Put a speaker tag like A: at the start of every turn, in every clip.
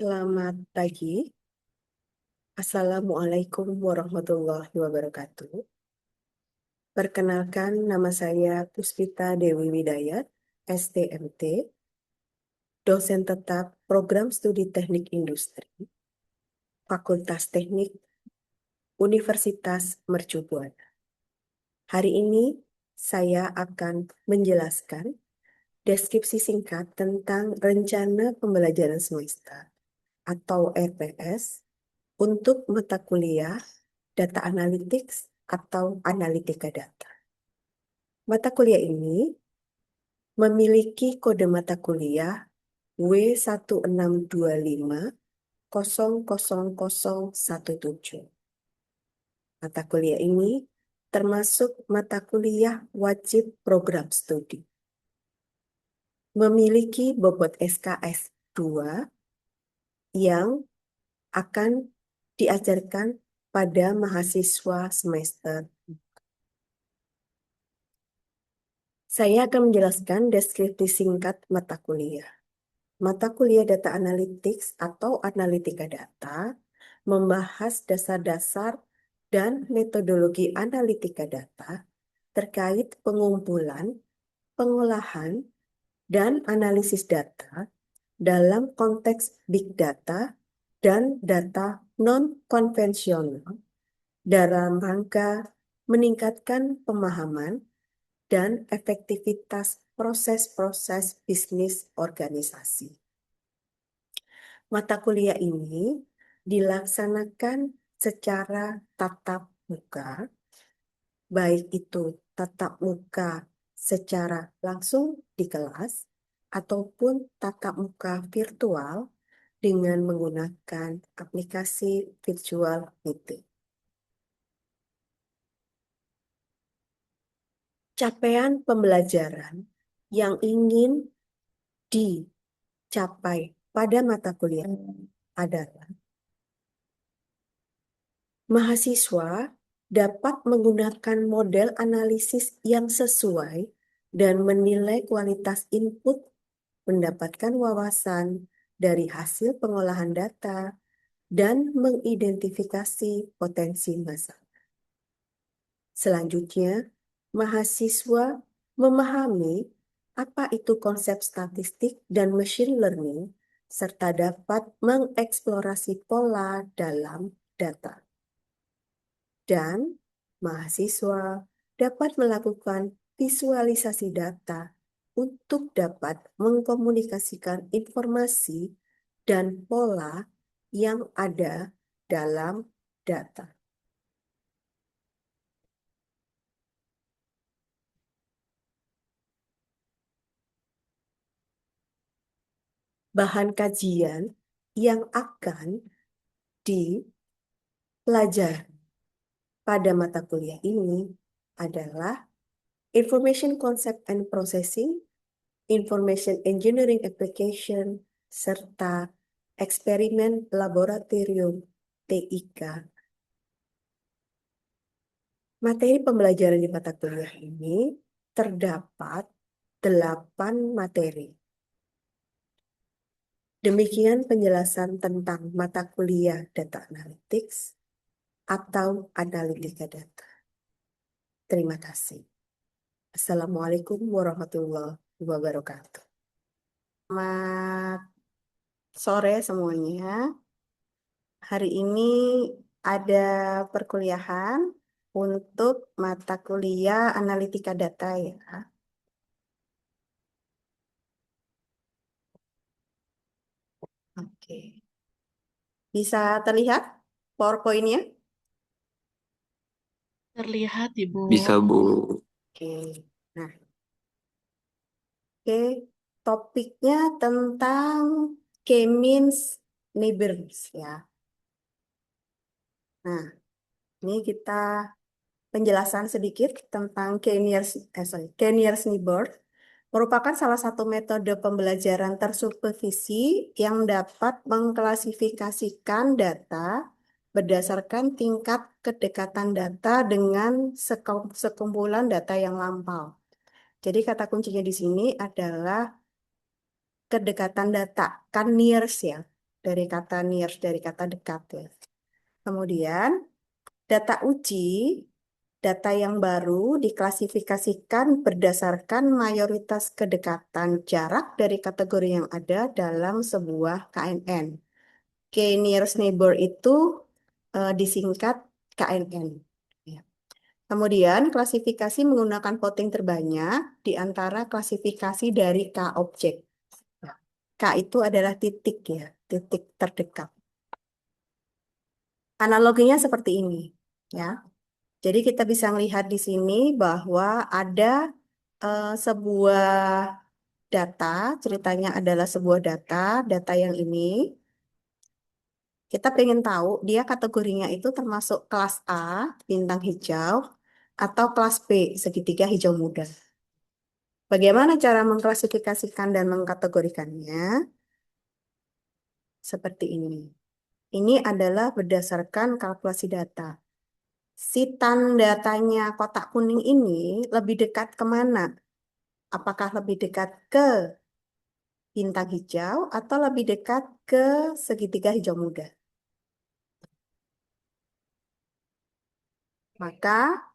A: Selamat pagi. Assalamualaikum warahmatullahi wabarakatuh. Perkenalkan, nama saya Puspita Dewi Widayat, STMT, dosen tetap Program Studi Teknik Industri, Fakultas Teknik, Universitas Mercu Buana. Hari ini saya akan menjelaskan deskripsi singkat tentang rencana pembelajaran semester atau RPS untuk mata kuliah Data Analytics atau Analitika Data. Mata kuliah ini memiliki kode mata kuliah W1625000017. Mata kuliah ini termasuk mata kuliah wajib program studi. Memiliki bobot SKS 2 yang akan diajarkan pada mahasiswa semester. Saya akan menjelaskan deskripsi singkat mata kuliah. Mata kuliah Data Analytics atau Analitika Data membahas dasar-dasar dan metodologi analitika data terkait pengumpulan, pengolahan, dan analisis data dalam konteks big data dan data non-konvensional dalam rangka meningkatkan pemahaman dan efektivitas proses-proses bisnis organisasi. Mata kuliah ini dilaksanakan secara tatap muka, baik itu tatap muka secara langsung di kelas ataupun tatap muka virtual dengan menggunakan aplikasi virtual meeting. Capaian pembelajaran yang ingin dicapai pada mata kuliah adalah mahasiswa dapat menggunakan model analisis yang sesuai dan menilai kualitas input, mendapatkan wawasan dari hasil pengolahan data, dan mengidentifikasi potensi masalah. Selanjutnya, mahasiswa memahami apa itu konsep statistik dan machine learning, serta dapat mengeksplorasi pola dalam data. Dan mahasiswa dapat melakukan visualisasi data untuk dapat mengkomunikasikan informasi dan pola yang ada dalam data. Bahan kajian yang akan dipelajari pada mata kuliah ini adalah Information Concept and Processing, Information Engineering Application, serta Eksperimen Laboratorium TIK. Materi pembelajaran di mata kuliah ini terdapat 8 materi. Demikian penjelasan tentang mata kuliah Data Analytics atau Analitika Data. Terima kasih. Assalamualaikum warahmatullahi wabarakatuh. Selamat sore semuanya. Hari ini ada perkuliahan untuk mata kuliah Analitika Data ya. Oke. Bisa terlihat PowerPoint-nya?
B: Terlihat, Ibu.
C: Bisa, Bu.
A: Oke. Nah, oke. Topiknya tentang K-means neighbors ya. Nah, ini kita penjelasan sedikit tentang K-nearest neighbor merupakan salah satu metode pembelajaran tersupervisi yang dapat mengklasifikasikan data berdasarkan tingkat kedekatan data dengan sekumpulan data yang lampau. Jadi kata kuncinya di sini adalah kedekatan data, kan nearest ya. dari kata near, dari kata dekat ya. Kemudian data uji, data yang baru diklasifikasikan berdasarkan mayoritas kedekatan jarak dari kategori yang ada dalam sebuah KNN. K nearest neighbor itu disingkat KNN. Ya. Kemudian klasifikasi menggunakan voting terbanyak di antara klasifikasi dari K objek. Ya. K itu adalah titik ya, titik terdekat. Analoginya seperti ini ya. Jadi kita bisa melihat di sini bahwa ada sebuah data, ceritanya adalah sebuah data, data yang ini kita pengen tahu dia kategorinya itu termasuk kelas A, bintang hijau, atau kelas B, segitiga hijau muda. Bagaimana cara mengklasifikasikan dan mengkategorikannya? Seperti ini. Ini adalah berdasarkan kalkulasi data. Si tanda-tanya kotak kuning ini lebih dekat kemana? Apakah lebih dekat ke bintang hijau atau lebih dekat ke segitiga hijau muda? Maka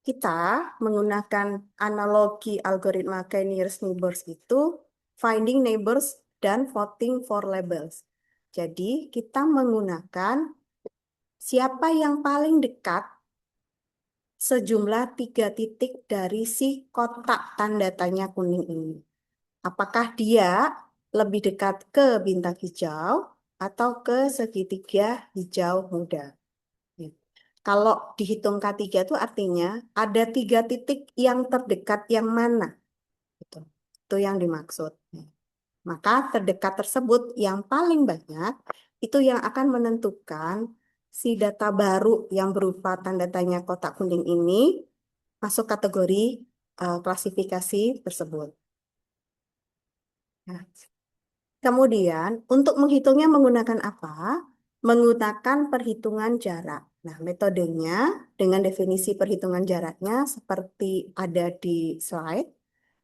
A: kita menggunakan analogi algoritma k-nearest neighbors itu finding neighbors dan voting for labels. Jadi kita menggunakan siapa yang paling dekat sejumlah 3 titik dari si kotak tanda tanya kuning ini. Apakah dia lebih dekat ke bintang hijau atau ke segitiga hijau muda? Ya. Kalau dihitung K3 itu artinya ada 3 titik yang terdekat yang mana? Gitu. Itu yang dimaksud. Maka terdekat tersebut yang paling banyak itu yang akan menentukan si data baru yang berupa tanda tanya kotak kuning ini masuk kategori klasifikasi tersebut. Nah, kemudian untuk menghitungnya menggunakan apa? Menggunakan perhitungan jarak. Nah, metodenya dengan definisi perhitungan jaraknya seperti ada di slide.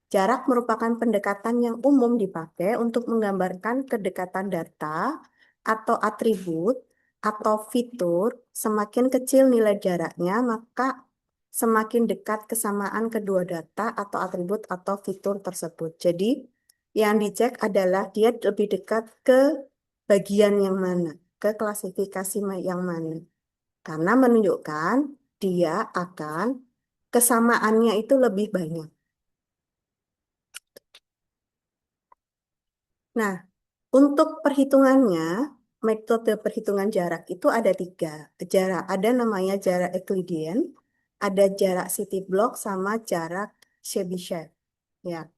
A: Jarak merupakan pendekatan yang umum dipakai untuk menggambarkan kedekatan data atau atribut atau fitur. Semakin kecil nilai jaraknya, maka semakin dekat kesamaan kedua data atau atribut atau fitur tersebut. Jadi, yang dicek adalah dia lebih dekat ke bagian yang mana, ke klasifikasi yang mana. Karena menunjukkan dia akan kesamaannya itu lebih banyak. Nah, untuk perhitungannya, metode perhitungan jarak itu ada 3. Jarak ada namanya jarak Euclidean, ada jarak city block sama jarak Chebyshev. Ya,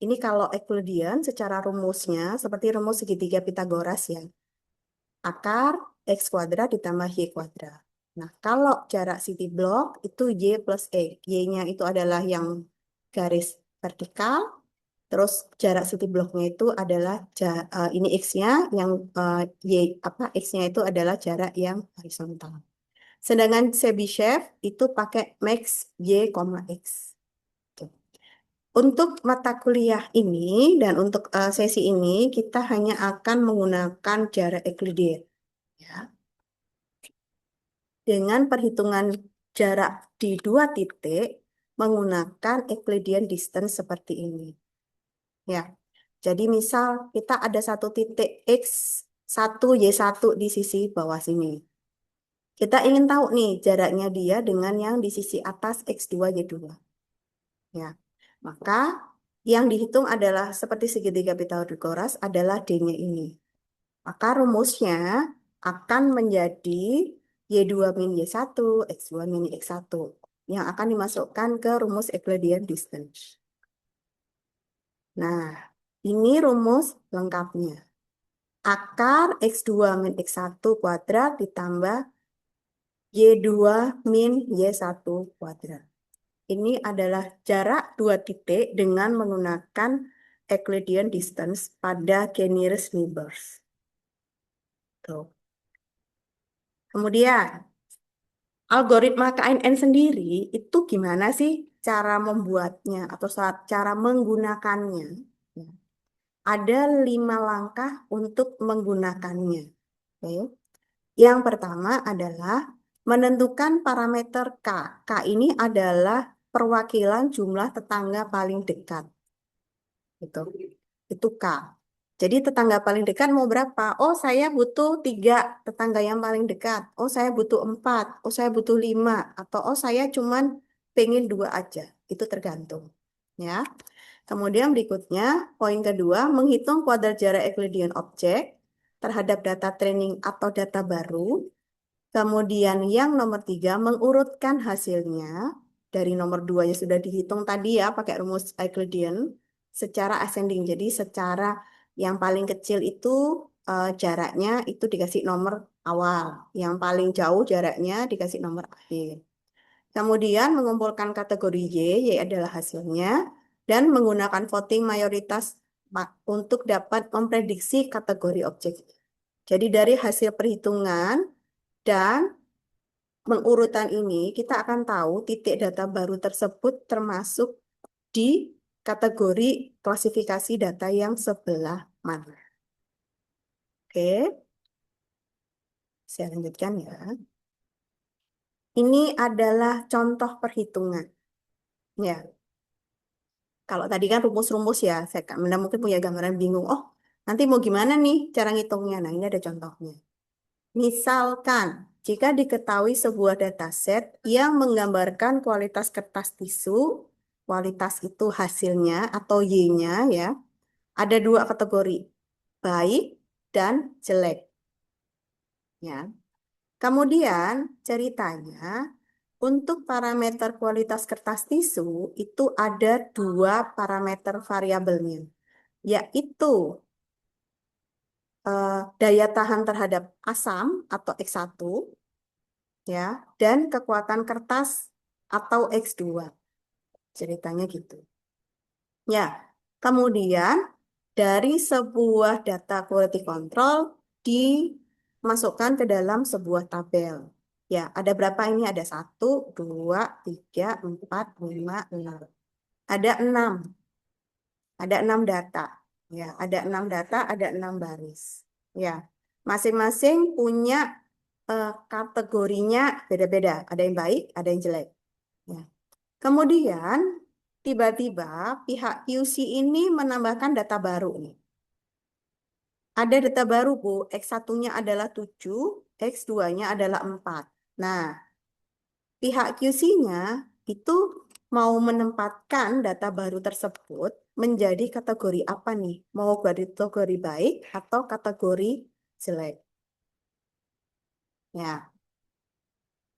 A: ini kalau Euclidean secara rumusnya seperti rumus segitiga Pitagoras ya. Akar X kuadrat ditambah Y kuadrat. Nah, kalau jarak city block itu Y plus E. Y-nya itu adalah yang garis vertikal. Terus jarak city blocknya itu adalah ini X-nya, yang Y apa X-nya itu adalah jarak yang horizontal. Sedangkan Chebyshev itu pakai max Y, X. Tuh. Untuk mata kuliah ini dan untuk sesi ini kita hanya akan menggunakan jarak Euclidean ya. Dengan perhitungan jarak di 2 titik menggunakan Euclidean distance seperti ini. Ya. Jadi misal kita ada satu titik X1, Y1 di sisi bawah sini. Kita ingin tahu nih jaraknya dia dengan yang di sisi atas X2, Y2. Ya. Maka yang dihitung adalah seperti segitiga Pythagoras adalah D-nya ini. Maka rumusnya akan menjadi Y2 min Y1, X2 min X1 yang akan dimasukkan ke rumus Euclidean distance. Nah, ini rumus lengkapnya. Akar X2 min X1 kuadrat ditambah Y2 min Y1 kuadrat. Ini adalah jarak 2 titik dengan menggunakan Euclidean distance pada k-nearest neighbors. Tuh. Kemudian, algoritma KNN sendiri itu gimana sih cara membuatnya atau cara menggunakannya? Ya. ada 5 langkah untuk menggunakannya. Oke. Yang pertama adalah menentukan parameter K. K ini adalah perwakilan jumlah tetangga paling dekat. Gitu. Itu K. Jadi tetangga paling dekat mau berapa? Oh, saya butuh 3 tetangga yang paling dekat. Oh, saya butuh 4. Oh, saya butuh 5. Atau oh, saya cuman pengen 2 aja. Itu tergantung. Ya. Kemudian berikutnya, poin kedua, menghitung kuadrat jarak Euclidean objek terhadap data training atau data baru. Kemudian yang nomor 3, mengurutkan hasilnya. Dari nomor 2 ya sudah dihitung tadi ya, pakai rumus Euclidean secara ascending. Jadi secara yang paling kecil itu jaraknya itu dikasih nomor awal. Yang paling jauh jaraknya dikasih nomor akhir. Kemudian mengumpulkan kategori Y adalah hasilnya, dan menggunakan voting mayoritas untuk dapat memprediksi kategori objek. Jadi dari hasil perhitungan dan mengurutan ini, kita akan tahu titik data baru tersebut termasuk di kategori klasifikasi data yang sebelah mana. Oke, saya lanjutkan ya. Ini adalah contoh perhitungan. Ya, kalau tadi kan rumus-rumus ya, Anda mungkin punya gambaran bingung. Oh, nanti mau gimana nih cara ngitungnya? Nah, ini ada contohnya. Misalkan, jika diketahui sebuah dataset yang menggambarkan kualitas kertas tisu, kualitas itu hasilnya atau Y-nya ya, ada 2 kategori, baik dan jelek. Ya. Kemudian ceritanya, untuk parameter kualitas kertas tisu itu ada 2 parameter variabelnya, yaitu daya tahan terhadap asam atau X1 ya, dan kekuatan kertas atau X2. Ceritanya gitu. Ya, kemudian dari sebuah data quality control dimasukkan ke dalam sebuah tabel. Ya, ada berapa ini? Ada 1, 2, 3, 4, 5, 6. Ada 6. Ada 6 data. Ya, ada 6 data, ada 6 baris. Ya, masing-masing punya kategorinya beda-beda. Ada yang baik, ada yang jelek. Ya. Kemudian, tiba-tiba pihak QC ini menambahkan data baru nih. Ada data baru, Bu. X1-nya adalah 7, X2-nya adalah 4. Nah, pihak QC-nya itu mau menempatkan data baru tersebut menjadi kategori apa nih? Mau kategori baik atau kategori jelek? Ya,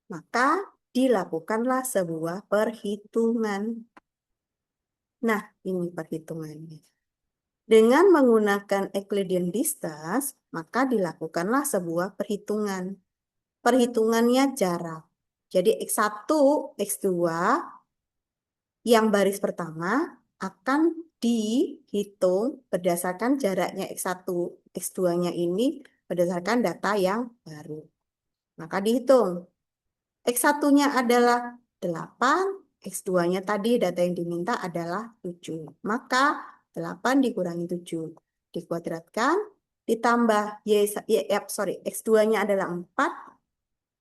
A: maka dilakukanlah sebuah perhitungan. Nah, ini perhitungannya. Dengan menggunakan Euclidean distance, maka dilakukanlah sebuah perhitungan. Perhitungannya jarak. Jadi X1, X2 yang baris pertama akan dihitung berdasarkan jaraknya X1, X2-nya ini berdasarkan data yang baru. Maka dihitung. X1-nya adalah 8, X2-nya tadi data yang diminta adalah 7. Maka 8 dikurangi 7. Dikuadratkan, ditambah X2-nya adalah 4,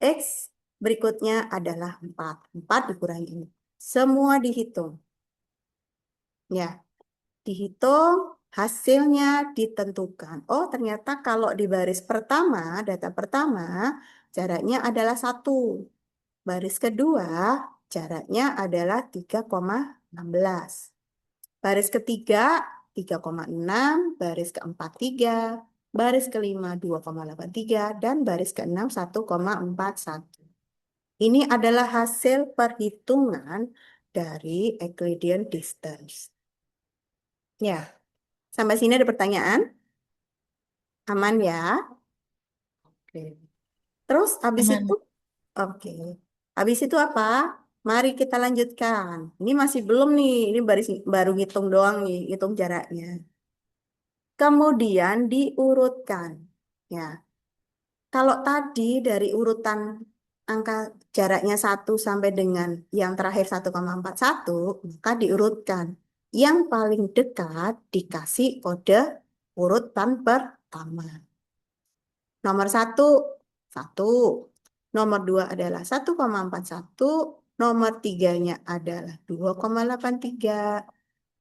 A: X berikutnya adalah 4. 4 dikurangi ini. Semua dihitung. Ya, dihitung, hasilnya ditentukan. Oh, ternyata kalau di baris pertama, data pertama, jaraknya adalah 1. Baris kedua, jaraknya adalah 3,16. Baris ketiga, 3,6. Baris keempat, 3. Baris kelima, 2,83. Dan baris keenam, 1,41. Ini adalah hasil perhitungan dari Euclidean distance. Ya, sampai sini ada pertanyaan? Aman ya? Oke. Terus habis itu,
B: Aman.
A: oke. Habis itu apa? Mari kita lanjutkan. Ini masih belum nih, ini baru ngitung doang nih, hitung jaraknya. Kemudian diurutkan. Ya, kalau tadi dari urutan angka jaraknya 1 sampai dengan yang terakhir 1,41, maka diurutkan. yang paling dekat dikasih kode urutan pertama. Nomor satu, satu. Nomor dua adalah 1,41. Nomor tiganya adalah 2,83.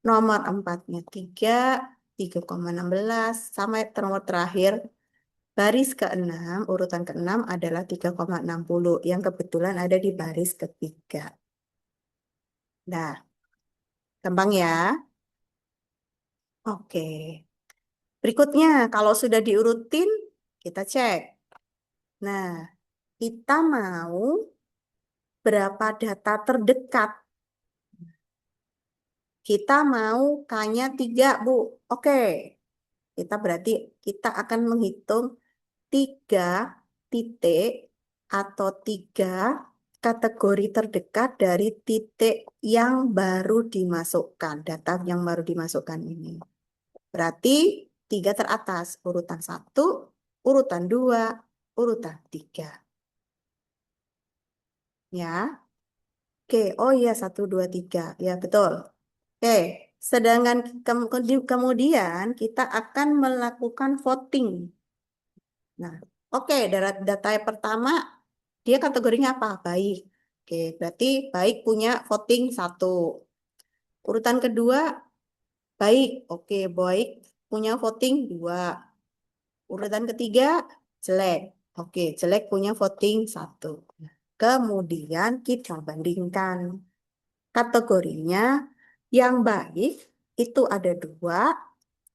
A: Nomor empatnya 3, 3,16. Sampai nomor terakhir, baris keenam, urutan keenam adalah 3,60. Yang kebetulan ada di baris ketiga. Nah, gampang ya. Oke. Berikutnya, kalau sudah diurutin, kita cek. Nah, kita mau berapa data terdekat. Kita mau K-nya 3, Bu. Oke, kita berarti kita akan menghitung 3 titik atau 3 kategori terdekat dari titik yang baru dimasukkan, data yang baru dimasukkan ini. Berarti 3 teratas, urutan 1, urutan 2, urutan 3. Ya, oke, oh iya 1, 2, 3. Ya, betul. Oke, sedangkan kemudian kita akan melakukan voting. Nah, oke, data yang pertama, dia kategorinya apa? Baik. Oke, berarti baik punya voting 1. Urutan kedua, baik. Oke, baik punya voting 2. Urutan ketiga, jelek. Oke, jelek punya voting 1. Kemudian kita bandingkan kategorinya. Yang baik itu ada 2,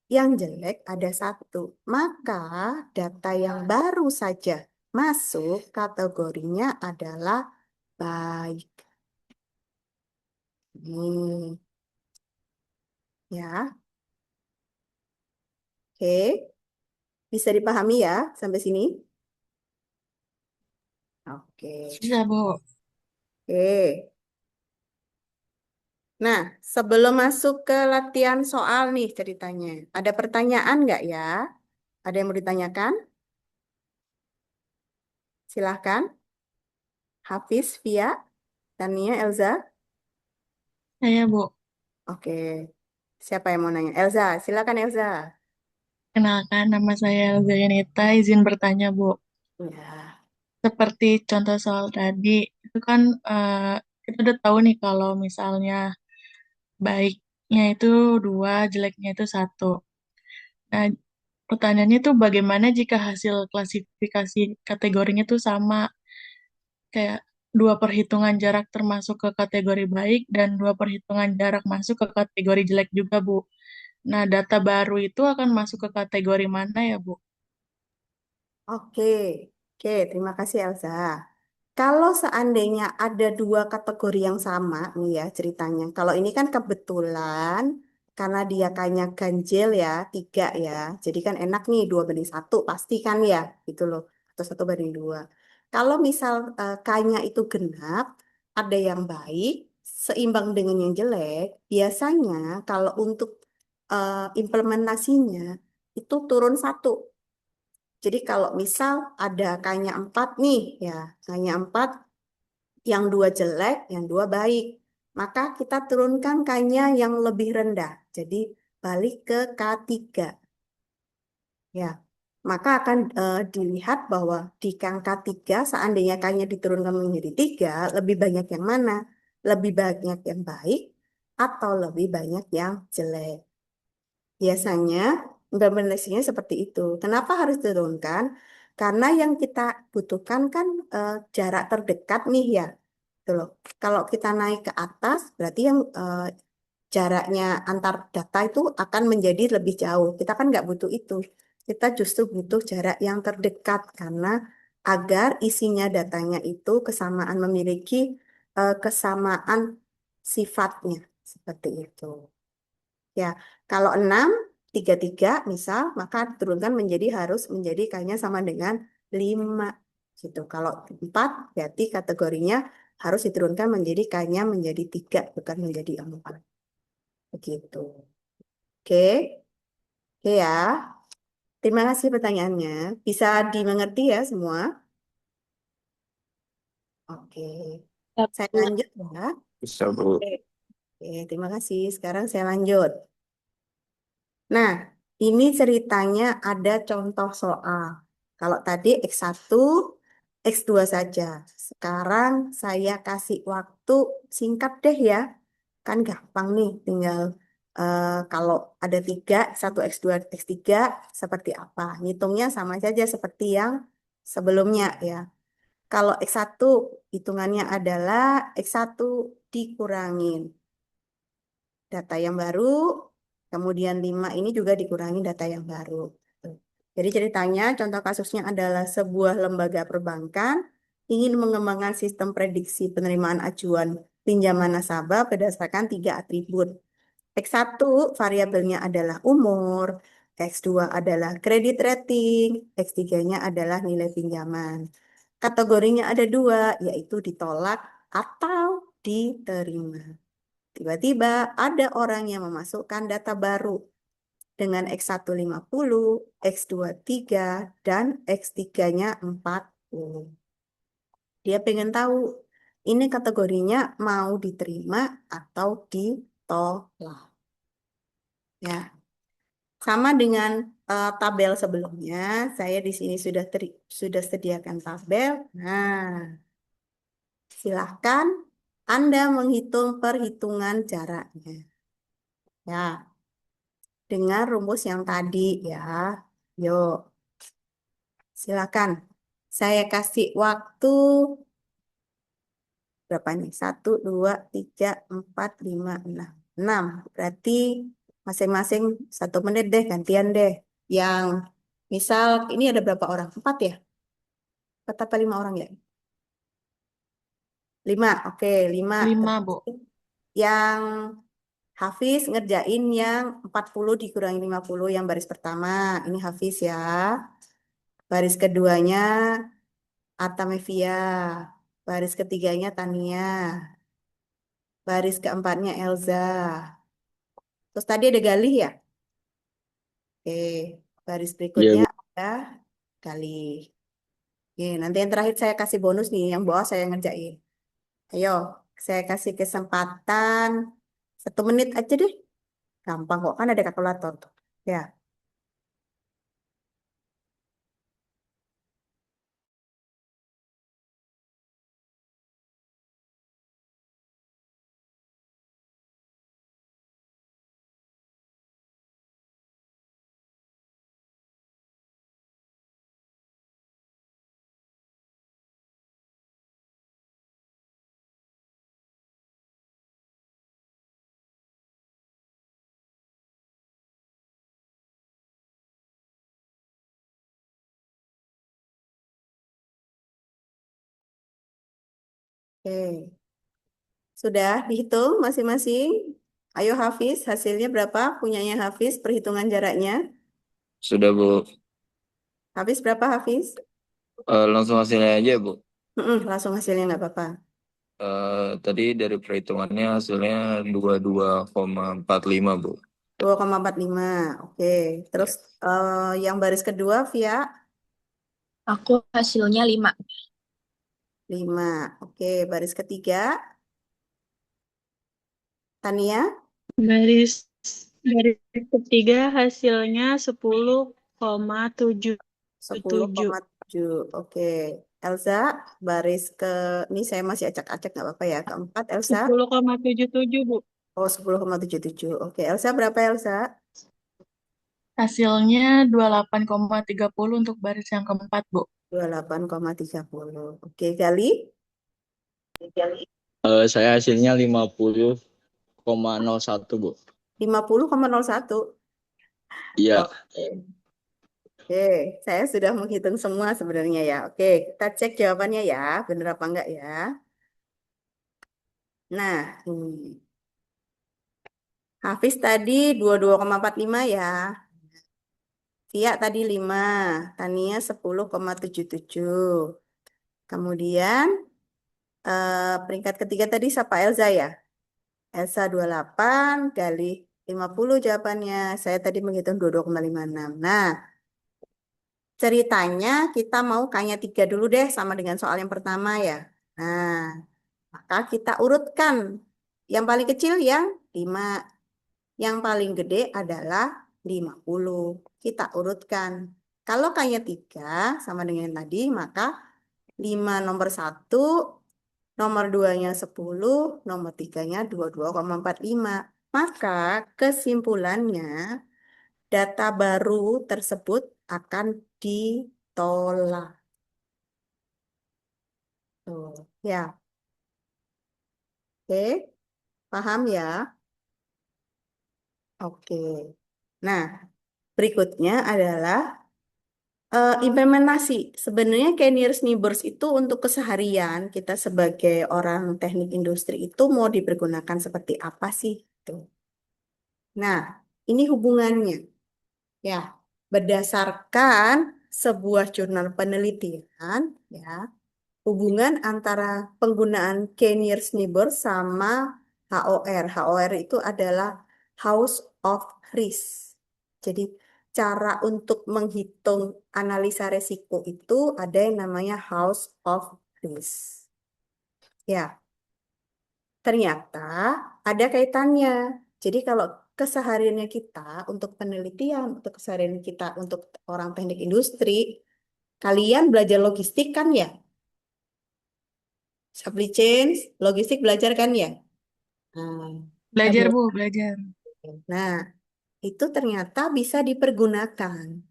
A: yang jelek ada 1. Maka data yang baru saja masuk kategorinya adalah baik. Nih, ya. Oke, bisa dipahami ya sampai sini? Oke.
B: Bisa, Bu.
A: Oke. Nah, sebelum masuk ke latihan soal nih ceritanya, ada pertanyaan nggak ya? Ada yang mau ditanyakan? Silahkan. Hafiz, Via, Tania, Elza.
B: Saya, Bu.
A: Oke. Siapa yang mau nanya? Elza, silakan Elza.
B: Kenalkan, nama saya Elza Yanita. Izin bertanya, Bu.
A: Ya.
B: Seperti contoh soal tadi, itu kan kita udah tahu nih kalau misalnya baiknya itu 2, jeleknya itu 1. Nah, pertanyaannya tuh bagaimana jika hasil klasifikasi kategorinya tuh sama, kayak 2 perhitungan jarak termasuk ke kategori baik dan 2 perhitungan jarak masuk ke kategori jelek juga, Bu. Nah, data baru itu akan masuk ke kategori mana ya, Bu?
A: Oke. Oke, terima kasih Elza. Kalau seandainya ada 2 kategori yang sama nih ya ceritanya. Kalau ini kan kebetulan karena dia kayaknya ganjil ya, 3 ya. Jadi kan enak nih 2 banding 1 pasti kan ya gitu loh. Atau 1 banding 2. Kalau misal kayaknya itu genap, ada yang baik, seimbang dengan yang jelek. Biasanya kalau untuk implementasinya itu turun 1. Jadi kalau misal ada kayaknya 4 nih ya, kayaknya 4, yang 2 jelek, yang 2 baik. Maka kita turunkan kayaknya yang lebih rendah. Jadi balik ke K3. Ya, maka akan dilihat bahwa di angka 3, seandainya kayaknya diturunkan menjadi 3, lebih banyak yang mana? Lebih banyak yang baik atau lebih banyak yang jelek? Biasanya implementasinya seperti itu. Kenapa harus diturunkan? Karena yang kita butuhkan kan jarak terdekat nih ya. Gitu loh. Kalau kita naik ke atas, berarti yang jaraknya antar data itu akan menjadi lebih jauh. Kita kan nggak butuh itu. Kita justru butuh jarak yang terdekat karena agar isinya datanya itu kesamaan memiliki kesamaan sifatnya seperti itu. Ya, kalau 6, 3, 3 misal, maka turunkan menjadi harus menjadi kayaknya sama dengan 5. Gitu. Kalau 4, berarti kategorinya harus diturunkan menjadi kayaknya menjadi 3, bukan menjadi 4. Begitu. Oke, oke ya. Terima kasih pertanyaannya. Bisa dimengerti ya semua? Oke.
B: Ya,
A: Saya
B: Bu.
A: lanjut ya.
C: Bisa, Bu.
A: Oke. Oke, terima kasih. Sekarang saya lanjut. Nah, ini ceritanya ada contoh soal. Kalau tadi X1, X2 saja. Sekarang saya kasih waktu singkat deh ya. Kan gampang nih, tinggal kalau ada 3, satu X2, X3, seperti apa? Ngitungnya sama saja seperti yang sebelumnya ya. Kalau X1, hitungannya adalah X1 dikurangin data yang baru, kemudian 5 ini juga dikurangi data yang baru. Jadi ceritanya contoh kasusnya adalah sebuah lembaga perbankan ingin mengembangkan sistem prediksi penerimaan ajuan pinjaman nasabah berdasarkan 3 atribut. X1 variabelnya adalah umur, X2 adalah kredit rating, X3-nya adalah nilai pinjaman. Kategorinya ada 2, yaitu ditolak atau diterima. Tiba-tiba ada orang yang memasukkan data baru dengan X1 50, X2 3, dan X3-nya 40. Dia pengen tahu ini kategorinya mau diterima atau ditolak. Ya, sama dengan tabel sebelumnya, saya di sini sudah sediakan tabel. Nah, silahkan Anda menghitung perhitungan jaraknya. Ya, dengan rumus yang tadi ya. Yuk, silakan. Saya kasih waktu berapa nih? 1, 2, 3, 4, 5, 6. 6. Berarti masing-masing 1 menit deh, gantian deh. Yang misal ini ada berapa orang? 4 ya? 4 apa 5 orang ya? 5. Oke, 5.
B: 5,
A: Terus
B: Bu.
A: yang Hafiz ngerjain yang 40 dikurangi 50 yang baris pertama. Ini Hafiz ya. Baris keduanya Artamevia. Baris ketiganya Tania. Baris keempatnya Elza. Terus tadi ada Galih ya? Oke. Baris
C: Iya,
A: berikutnya
C: Bu.
A: ada Galih. Oke, nanti yang terakhir saya kasih bonus nih. Yang bawah saya ngerjain. Ayo, saya kasih kesempatan 1 menit aja deh. Gampang kok, kan ada kalkulator tuh. Ya, oke. Sudah dihitung masing-masing? Ayo Hafiz, hasilnya berapa? Punyanya Hafiz, perhitungan jaraknya.
C: Sudah, Bu.
A: Hafiz berapa Hafiz?
C: Langsung hasilnya aja, Bu.
A: Langsung hasilnya nggak apa-apa.
C: Tadi dari perhitungannya hasilnya 22,45, Bu.
A: 2,45. Oke. Terus
C: Ya.
A: yang baris kedua via
D: Aku hasilnya 5.
A: 5. Oke, baris ketiga Tania
B: Baris baris ketiga hasilnya 10,77.
A: 10,7. Oke. Elsa baris ke ini saya masih acak-acak nggak apa-apa ya. Keempat Elsa.
B: 10,77, Bu.
A: Oh, 10,77. Oke, Elsa berapa Elsa?
B: Hasilnya 28,30 untuk baris yang keempat, Bu.
A: 28,30. Oke, Gali
C: Saya hasilnya 50,01, Bu.
A: 50,01.
C: Iya.
A: Oke. Oke, saya sudah menghitung semua sebenarnya ya. Oke, kita cek jawabannya ya, bener apa enggak ya. Nah, ini. Hafiz tadi 22,45 ya. Tia tadi 5, Tania 10,77. Kemudian peringkat ketiga tadi siapa Elza ya? Elsa 28, Galih 50 jawabannya. Saya tadi menghitung 22,56. Nah, ceritanya kita mau kanya 3 dulu deh sama dengan soal yang pertama ya. Nah, maka kita urutkan Yang paling kecil yang 5. Yang paling gede adalah 50. Kita urutkan. Kalau kayaknya 3 sama dengan tadi, maka 5 nomor 1, nomor 2-nya 10, nomor 3-nya 22,45. Maka kesimpulannya data baru tersebut akan ditolak. Tuh, ya. Oke, paham ya? Oke. Nah, berikutnya adalah implementasi. Sebenarnya Canier's Neighbors itu untuk keseharian kita sebagai orang teknik industri itu mau dipergunakan seperti apa sih? Tuh. Nah, ini hubungannya. Ya, berdasarkan sebuah jurnal penelitian, ya, hubungan antara penggunaan Canier's Neighbors sama HOR. HOR itu adalah House of Risk. Jadi, cara untuk menghitung analisa resiko itu ada yang namanya House of Risk. Ya, ternyata ada kaitannya. Jadi kalau kesehariannya kita untuk penelitian, untuk keseharian kita untuk orang teknik industri, kalian belajar logistik kan ya? Supply chain, logistik belajar kan ya? Nah,
B: Belajar,
A: tabel-
B: Bu, belajar.
A: nah, itu ternyata bisa dipergunakan.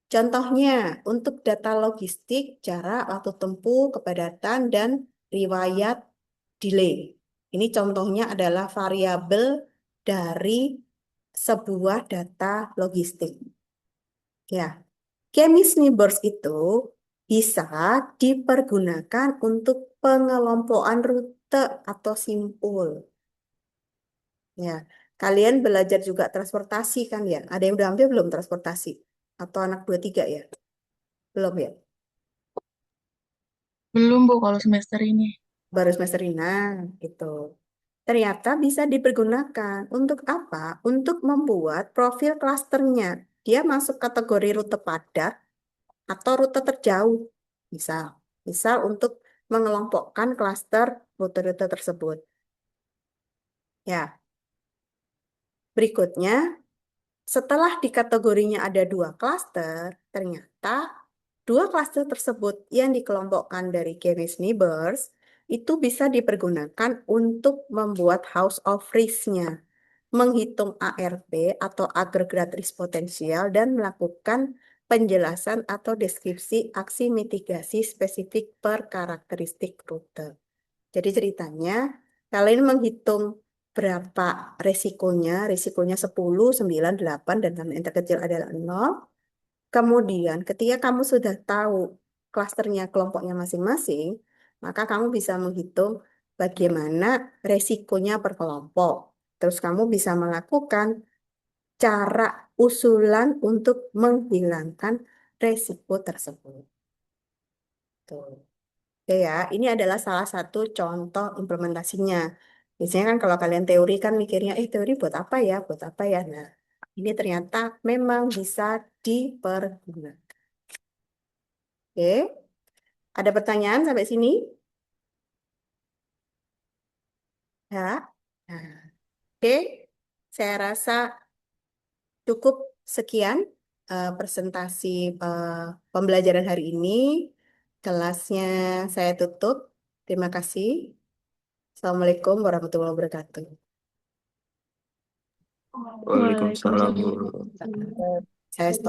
A: Contohnya, untuk data logistik, jarak, waktu tempuh, kepadatan, dan riwayat delay. Ini contohnya adalah variabel dari sebuah data logistik. Ya, Chemist Neighbors itu bisa dipergunakan untuk pengelompokan rute atau simpul. Ya, kalian belajar juga transportasi kan ya? Ada yang udah ambil belum transportasi? Atau anak 23 ya? Belum ya?
B: Belum, Bu, kalau semester ini.
A: Baru semester ini. Nah, gitu. Ternyata bisa dipergunakan. Untuk apa? Untuk membuat profil klasternya. Dia masuk kategori rute padat atau rute terjauh. Misal, misal untuk mengelompokkan klaster rute-rute tersebut. Ya, berikutnya, setelah di kategorinya ada 2 klaster, ternyata 2 klaster tersebut yang dikelompokkan dari Chemist Neighbors itu bisa dipergunakan untuk membuat House of Risk-nya, menghitung ARP atau Aggregate Risk Potential dan melakukan penjelasan atau deskripsi aksi mitigasi spesifik per karakteristik rute. Jadi ceritanya, kalian menghitung berapa resikonya 10, 9, 8, dan yang terkecil adalah 0. Kemudian, ketika kamu sudah tahu klasternya, kelompoknya masing-masing, maka kamu bisa menghitung bagaimana resikonya per kelompok. Terus kamu bisa melakukan cara usulan untuk menghilangkan resiko tersebut. Tuh. Oke ya, ini adalah salah satu contoh implementasinya. Biasanya kan kalau kalian teori kan mikirnya, teori buat apa ya, buat apa ya. Nah, ini ternyata memang bisa dipergunakan. Oke, ada pertanyaan sampai sini? Ya. Nah, oke, saya rasa cukup sekian presentasi eh, pembelajaran hari ini. Kelasnya saya tutup. Terima kasih. Assalamualaikum warahmatullahi wabarakatuh.
C: Waalaikumsalam.
B: Waalaikumsalam.
A: Saya stop.